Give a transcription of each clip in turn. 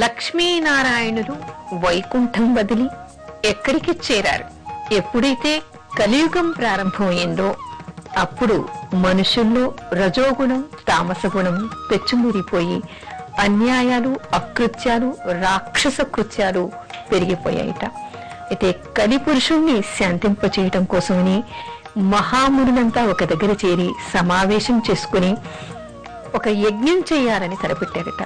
లక్ష్మీనారాయణులు వైకుంఠం వదిలి ఎక్కడికి చేరారు? ఎప్పుడైతే కలియుగం ప్రారంభమైందో అప్పుడు మనుషుల్లో రజోగుణం తామసగుణం పెచ్చుమూరిపోయి అన్యాయాలు అకృత్యాలు రాక్షస కృత్యాలు పెరిగిపోయాయిట. అయితే కలి పురుషుణ్ణి శాంతింపచేయటం కోసమని మహామునులంతా ఒక దగ్గర చేరి సమావేశం చేసుకుని ఒక యజ్ఞం చేయాలని తలపెట్టారట.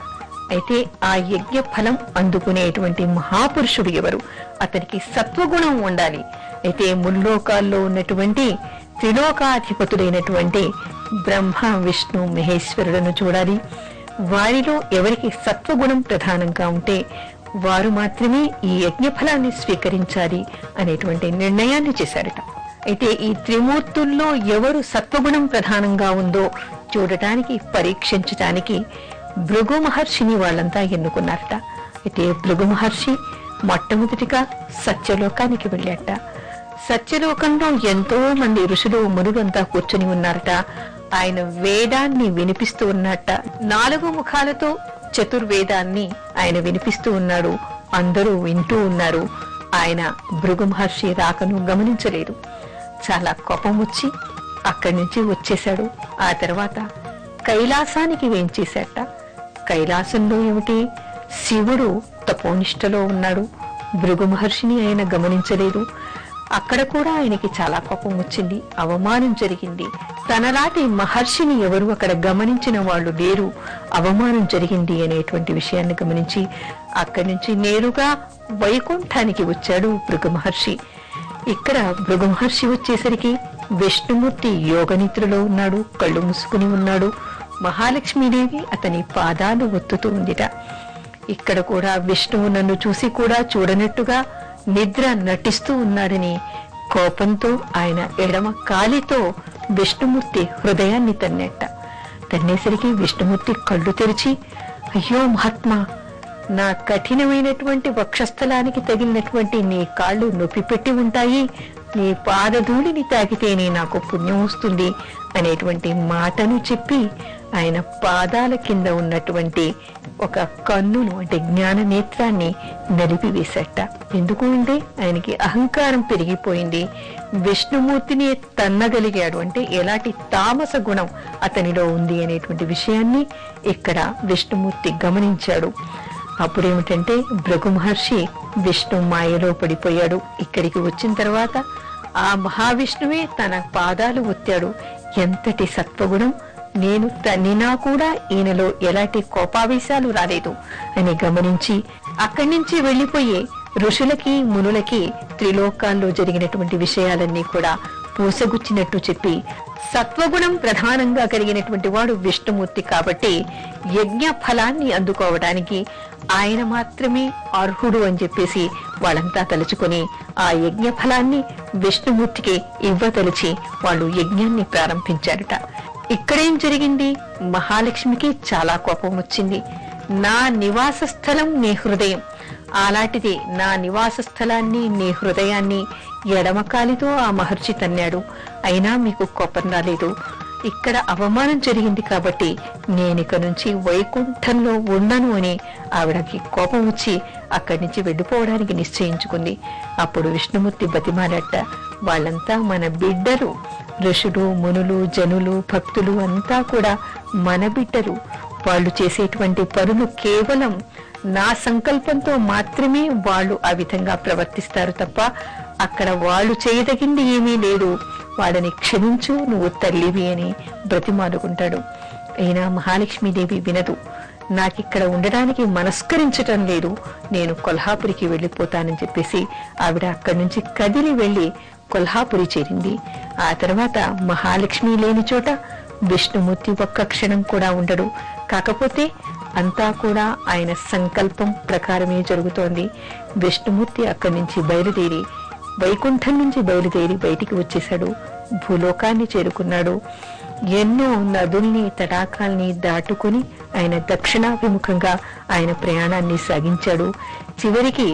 అయితే ఆ యజ్ఞ ఫలం అందుకునేటువంటి మహాపురుషుడు ఎవరు? అతనికి సత్వగుణం ఉండాలి. అయితే ముల్లోకాల్లో ఉన్నటువంటి త్రిలోకాధిపతులైనటువంటి బ్రహ్మ విష్ణు మహేశ్వరులను చూడాలి. వారిలో ఎవరికి సత్వగుణం ప్రధానంగా ఉంటే వారు మాత్రమే ఈ యజ్ఞ ఫలాన్ని స్వీకరించాలి అనేటువంటి నిర్ణయాన్ని చేశారట. అయితే ఈ త్రిమూర్తుల్లో ఎవరు సత్వగుణం ప్రధానంగా ఉందో చూడటానికి పరీక్షించటానికి భృగు మహర్షిని వాళ్ళంతా ఎన్నుకున్నారట. అయితే భృగు మహర్షి మొట్టమొదటిగా సత్యలోకానికి వెళ్ళాట. సత్యలోకంలో ఎంతో మంది ఋషులు మునులంతా కూర్చుని ఉన్నారట. ఆయన వేదాన్ని వినిపిస్తూ ఉన్నట్ట. 4 ముఖాలతో చతుర్వేదాన్ని ఆయన వినిపిస్తూ ఉన్నాడు. అందరూ వింటూ ఉన్నారు. ఆయన భృగు మహర్షి రాకను గమనించలేదు. చాలా కోపం వచ్చి అక్కడి నుంచి వచ్చేశాడు. ఆ తర్వాత కైలాసానికి వేంచేశాట. కైలాసంలో ఏమిటి? శివుడు తపోనిష్టలో ఉన్నాడు. భృగు మహర్షిని ఆయన గమనించలేదు. అక్కడ కూడా ఆయనకి చాలా కోపం వచ్చింది. అవమానం జరిగింది. తనలాంటి మహర్షిని ఎవరు అక్కడ గమనించిన వాళ్ళు లేరు, అవమానం జరిగింది అనేటువంటి విషయాన్ని గమనించి అక్కడి నుంచి నేరుగా వైకుంఠానికి వచ్చాడు భృగు మహర్షి. ఇక్కడ భృగు మహర్షి వచ్చేసరికి విష్ణుమూర్తి యోగనిద్రలో ఉన్నాడు. కళ్ళు మూసుకుని ఉన్నాడు. మహాలక్ష్మీదేవి అతని పాదాలు ఒత్తుతూ ఉందిట. ఇక్కడ కూడా విష్ణువు నన్ను చూసి కూడా చూడనట్టుగా నిద్ర నటిస్తూ ఉన్నాడని కోపంతో ఆయన ఎడమ కాలితో విష్ణుమూర్తి హృదయాన్ని తన్నెట్ట. తన్నేసరికి విష్ణుమూర్తి కళ్ళు తెరిచి, అయ్యో మహాత్మా, నా కఠినమైనటువంటి వక్షస్థలానికి తగిలినటువంటి నీ కాళ్ళు నొప్పి పెట్టి ఉంటాయి, నీ పాదధూళిని తాకితేనే నాకు పుణ్యం వస్తుంది అనేటువంటి మాటను చెప్పి ఆయన పాదాల కింద ఉన్నటువంటి ఒక కన్నును అంటే జ్ఞాన నేత్రాన్ని నలిపివేశాట. ఎందుకు అంటే ఆయనకి అహంకారం పెరిగిపోయింది. విష్ణుమూర్తిని తన్నగలిగాడు అంటే ఎలాంటి తామస గుణం అతనిలో ఉంది అనేటువంటి విషయాన్ని ఇక్కడ విష్ణుమూర్తి గమనించాడు. అప్పుడేమిటంటే భృగు మహర్షి విష్ణు మాయలో పడిపోయాడు. ఇక్కడికి వచ్చిన తర్వాత ఆ మహావిష్ణువే తన పాదాలు ఒత్తాడు. ఎంతటి సత్వగుణం! నేను తన్నినా కూడా ఈయనలో ఎలాంటి కోపావేశాలు రాలేదు అని గమనించి అక్కడి నుంచి వెళ్లిపోయే ఋషులకి మునులకి త్రిలోకాల్లో జరిగినటువంటి విషయాలన్నీ కూడా పూసగుచ్చినట్టు చెప్పి సత్వగుణం ప్రధానంగా కలిగినటువంటి వాడు విష్ణుమూర్తి కాబట్టి యజ్ఞ ఫలాన్ని అందుకోవడానికి ఆయన మాత్రమే అర్హుడు అని చెప్పేసి వాళ్ళంతా తలుచుకొని ఆ యజ్ఞ ఫలాన్ని విష్ణుమూర్తికి ఇవ్వదలిచి వాళ్ళు యజ్ఞాన్ని ప్రారంభించారట. ఇక్కడేం జరిగింది? మహాలక్ష్మికి చాలా కోపం వచ్చింది. నా నివాస స్థలం నీ హృదయం, అలాంటిది నా నివాస స్థలాన్ని నీ హృదయాన్ని ఎడమకాలితో ఆ మహర్షి తన్నాడు. అయినా మీకు కోపం రాలేదు. ఇక్కడ అవమానం జరిగింది కాబట్టి నేనిక నుంచి వైకుంఠంలో ఉండను అని ఆవిడకి కోపం వచ్చి అక్కడి నుంచి వెళ్లిపోవడానికి నిశ్చయించుకుంది. అప్పుడు విష్ణుమూర్తి బతిమాలట, వాళ్ళంతా మన బిడ్డలు, ఋషులు మునులు జనులు భక్తులు అంతా కూడా మన బిడ్డలు. వాళ్ళు చేసేటువంటి పనులు కేవలం నా సంకల్పంతో మాత్రమే వాళ్ళు ఆ విధంగా ప్రవర్తిస్తారు తప్ప అక్కడ వాళ్ళు చేయదగింది ఏమీ లేదు. వాళ్ళని క్షమించు, నువ్వు తల్లివి అని బ్రతిమాలుకుంటాడు. అయినా మహాలక్ష్మీదేవి వినదు. నాకిక్కడ ఉండడానికి మనస్కరించటం లేదు, నేను కొల్హాపురికి వెళ్లిపోతానని చెప్పేసి ఆవిడ అక్కడి నుంచి కదిలి వెళ్లి కొల్హాపురి చేరింది. ఆ తర్వాత మహాలక్ష్మి లేని చోట విష్ణుమూర్తి ఒక్క క్షణం కూడా ఉండడు. కాకపోతే అంతా కూడా ఆయన సంకల్పం ప్రకారమే జరుగుతోంది. విష్ణుమూర్తి అక్కడి నుంచి బయలుదేరి వైకుంఠం నుంచి బయలుదేరి బయటికి వచ్చేశాడు. భూలోకాన్ని చేరుకున్నాడు. ఎన్నో నదుల్ని తటాకాల్ని దాటుకుని ఆయన దక్షిణాభిముఖంగా ఆయన ప్రయాణాన్ని సాగించాడు. చివరికి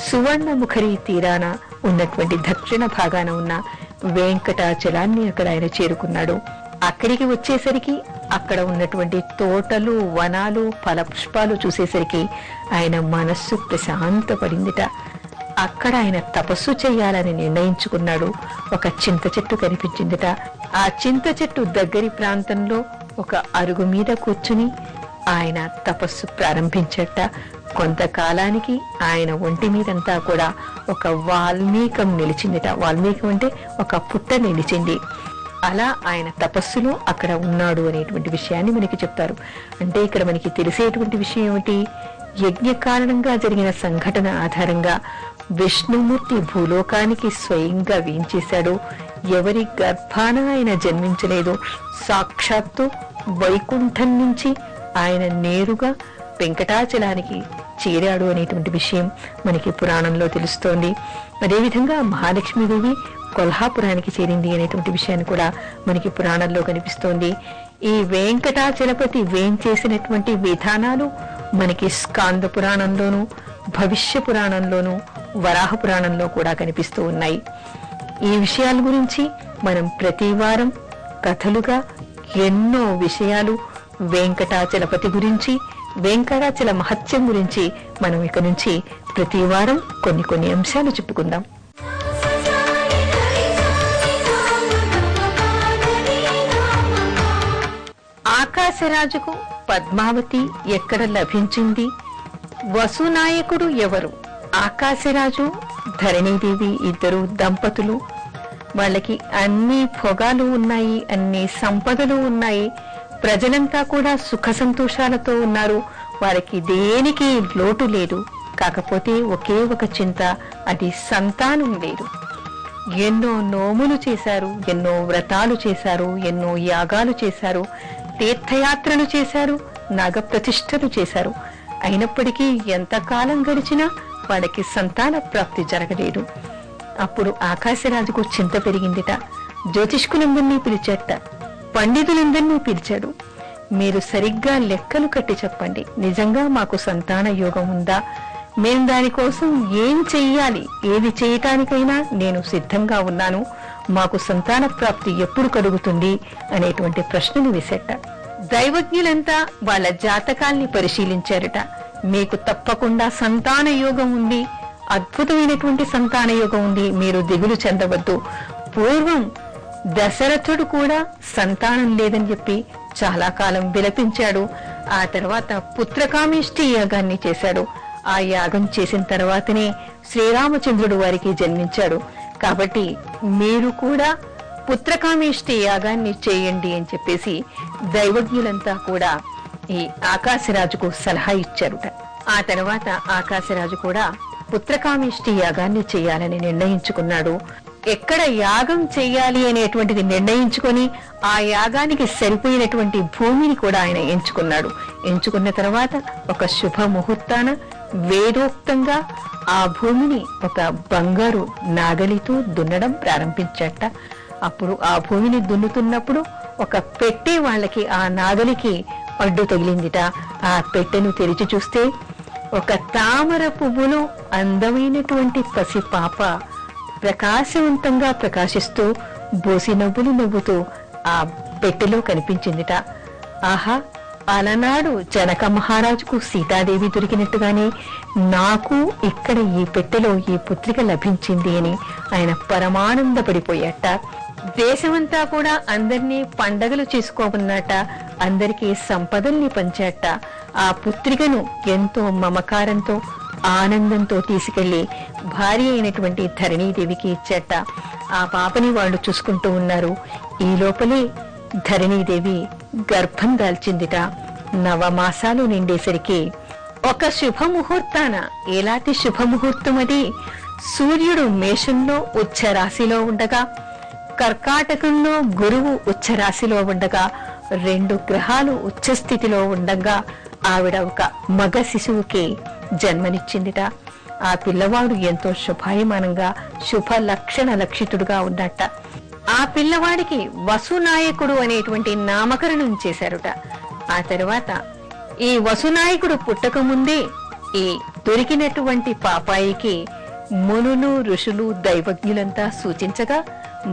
సువర్ణముఖరి తీరాన ఉన్నటువంటి దక్షిణ భాగాన ఉన్న వెంకటాచలాన్ని అక్కడ ఆయన చేరుకున్నాడు. అక్కడికి వచ్చేసరికి అక్కడ ఉన్నటువంటి తోటలు, వనాలు, ఫలపుష్పాలు చూసేసరికి ఆయన మనస్సు ప్రశాంతపడిందిట. అక్కడ ఆయన తపస్సు చేయాలని నిర్ణయించుకున్నాడు. ఒక చింత చెట్టు కనిపించిందిట. ఆ చింత చెట్టు దగ్గరి ప్రాంతంలో ఒక అరుగు మీద కూర్చుని ఆయన తపస్సు ప్రారంభించట. కొంతకాలానికి ఆయన ఒంటి మీదంతా కూడా ఒక వాల్మీకం నిలిచిందిట. వాల్మీకం అంటే ఒక పుట్ట నిలిచింది. అలా ఆయన తపస్సులో అక్కడ ఉన్నాడు అనేటువంటి విషయాన్ని మనకి చెప్తారు. అంటే ఇక్కడ మనకి తెలిసేటువంటి విషయం ఏమిటి? యజ్ఞ కారణంగా జరిగిన సంఘటన ఆధారంగా విష్ణుమూర్తి భూలోకానికి స్వయంగా వేంచేశాడు. ఎవరి గర్భాన ఆయన జన్మించలేదు. సాక్షాత్తు వైకుంఠం నుంచి ఆయన నేరుగా వెంకటాచలానికి చేరాడు అనేటువంటి విషయం మనకి పురాణంలో తెలుస్తోంది. అదేవిధంగా మహాలక్ష్మీదేవి కొల్హాపురానికి చేరింది అనేటువంటి విషయాన్ని కూడా మనకి పురాణంలో కనిపిస్తోంది. ఈ వెంకటాచలపతి వేంచేసినటువంటి విధానాలు మనకి స్కాంద పురాణంలోను, భవిష్య పురాణంలోను, వరాహ పురాణంలో కూడా కనిపిస్తూ ఉన్నాయి. ఈ విషయాల గురించి మనం ప్రతి వారం కథలుగా ఎన్నో విషయాలు వెంకటాచలపతి గురించి, వెంకటాచల మహత్యం గురించి మనం ఇక నుంచి ప్రతి వారం కొన్ని అంశాలు చెప్పుకుందాం. ఆకాశరాజుకు పద్మావతి ఎక్కడ లభించింది? వసునాయకుడు ఎవరు? ఆకాశరాజు, ధరణీదేవి ఇద్దరు దంపతులు. వాళ్ళకి అన్ని భోగాలు ఉన్నాయి, అన్ని సంపదలు ఉన్నాయి. ప్రజలంతా కూడా సుఖ సంతోషాలతో ఉన్నారు. వారికి దేనికి లోటు లేదు. కాకపోతే ఒకే ఒక చింత, అది సంతానం లేదు. ఎన్నో నోములు చేశారు, ఎన్నో వ్రతాలు చేశారు, ఎన్నో యాగాలు చేశారు, తీర్థయాత్రలు చేశారు, నాగప్రతిష్ఠలు చేశారు. అయినప్పటికీ ఎంతకాలం గడిచినా వాళ్ళకి సంతాన ప్రాప్తి జరగలేదు. అప్పుడు ఆకాశరాజుకు చింత పెరిగిందిట. జ్యోతిష్కులందరినీ పిలిచాట, పండితులందరినీ పిలిచాడు. మీరు సరిగ్గా లెక్కలు కట్టి చెప్పండి, నిజంగా మాకు సంతాన యోగం ఉందా? మేం దానికోసం ఏం చెయ్యాలి? ఏది చేయటానికైనా నేను సిద్ధంగా ఉన్నాను. మాకు సంతాన ప్రాప్తి ఎప్పుడు కలుగుతుంది అనేటువంటి ప్రశ్నలు వేసేట. దైవజ్ఞులంతా వాళ్ళ జాతకాల్ని పరిశీలించారట. మీకు తప్పకుండా సంతాన యోగం ఉంది, అద్భుతమైనటువంటి సంతాన యోగం ఉంది, మీరు దిగులు చెందవద్దు. పూర్వం దశరథుడు కూడా సంతానం లేదని చెప్పి చాలా కాలం విలపించాడు. ఆ తర్వాత పుత్రకామేష్టి యాగాన్ని చేశాడు. ఆ యాగం చేసిన తర్వాతనే శ్రీరామచంద్రుడు వారికి జన్మించాడు. కాబట్టి మీరు కూడా పుత్రకామేష్టి యాగాన్ని చేయండి అని చెప్పేసి దైవజ్ఞులంతా కూడా ఈ ఆకాశరాజుకు సలహా ఇచ్చారుట. ఆ తర్వాత ఆకాశరాజు కూడా పుత్రకామేష్టి యాగాన్ని చేయాలని నిర్ణయించుకున్నాడు. ఎక్కడ యాగం చెయ్యాలి అనేటువంటిది నిర్ణయించుకొని ఆ యాగానికి సరిపోయినటువంటి భూమిని కూడా ఆయన ఎంచుకున్నాడు. ఎంచుకున్న తర్వాత ఒక శుభ ముహూర్తాన వేదోక్తంగా ఆ భూమిని ఒక బంగారు నాగలితో దున్నడం ప్రారంభించట. అప్పుడు ఆ భూమిని దున్నుతున్నప్పుడు ఒక పెట్టె వాళ్ళకి ఆ నాగలికి అడ్డు తగిలిందిట. ఆ పెట్టెను తెరిచి చూస్తే ఒక తామర పువ్వులో అందమైనటువంటి పసి పాప ప్రకాశవంతంగా ప్రకాశిస్తూ బోసి నవ్వులు నవ్వుతూ ఆ పెట్టెలో కనిపించిందిట. ఆహా, అలనాడు జనక మహారాజుకు సీతాదేవి దొరికినట్టుగానే నాకు ఇక్కడ ఈ పెట్టెలో ఈ పుత్రిక లభించింది అని ఆయన పరమానందపడిపోయాట. దేశమంతా కూడా అందరినీ పండగలు చేసుకోమన్నట. అందరికీ సంపదల్ని పంచాట. ఆ పుత్రికను ఎంతో మమకారంతో ఆనందంతో తీసుకెళ్లి భార్య అయినటువంటి ధరణీదేవికి ఇచ్చాట. ఆ పాపని వాళ్ళు చూసుకుంటూ ఉన్నారు. ఈ లోపలే ధరణీదేవి గర్భం దాల్చిందిట. 9 మాసాలు నిండేసరికి ఒక శుభముహూర్తాన, ఎలాంటి శుభముహూర్తం అది? సూర్యుడు మేషంలో ఉచ్చ రాశిలో ఉండగా, కర్కాటకంలో గురువు ఉచ్చ రాశిలో ఉండగా, 2 గ్రహాలు ఉచ్చస్థితిలో ఉండగా ఆవిడ ఒక మగ శిశువుకి జన్మనిచ్చిందిట. ఆ పిల్లవాడు ఎంతో శుభాయమానంగా శుభ లక్షణ లక్షితుడుగా ఉన్నట్ట. ఆ పిల్లవాడికి వసునాయకుడు అనేటువంటి నామకరణం చేశారుట. ఆ తర్వాత ఈ వసునాయకుడు పుట్టక ముందే ఈ దొరికినటువంటి పాపాయికి మునులు, ఋషులు, దైవజ్ఞులంతా సూచించగా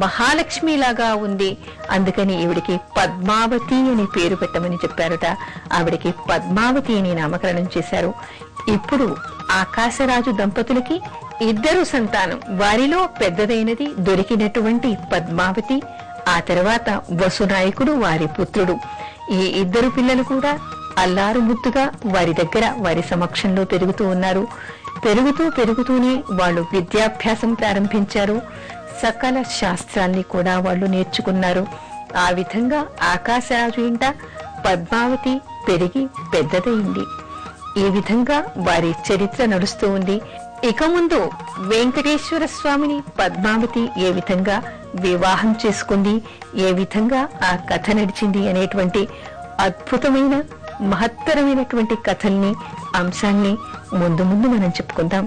మహాలక్ష్మిలాగా ఉంది, అందుకని ఈవిడికి పద్మావతి అని పేరు పెట్టమని చెప్పారట. ఆవిడికి పద్మావతి అని నామకరణం చేశారు. ఇప్పుడు ఆకాశరాజు దంపతులకి 2 సంతానం. వారిలో పెద్దదైనది దొరికినటువంటి పద్మావతి, ఆ తర్వాత వసునాయకుడు వారి పుత్రుడు. ఈ 2 పిల్లలు కూడా అల్లారు ముద్దుగా వారి దగ్గర వారి సమక్షంలో పెరుగుతూ ఉన్నారు. పెరుగుతూనే వాళ్ళు విద్యాభ్యాసం ప్రారంభించారు. సకల శాస్త్రాల్ని కూడా వాళ్ళు నేర్చుకున్నారు. ఆ విధంగా ఆకాశరాజు ఇంట పద్మావతి పెరిగి పెద్దదైంది. ఈ విధంగా వారి చరిత్ర నడుస్తూ ఉంది. ఇక ముందు వెంకటేశ్వర స్వామిని పద్మావతి ఏ విధంగా వివాహం చేసుకుంది, ఏ విధంగా ఆ కథ నడిచింది అనేటువంటి అద్భుతమైన మహత్తరమైనటువంటి కథల్ని, అంశాల్ని ముందు మనం చెప్పుకుందాం.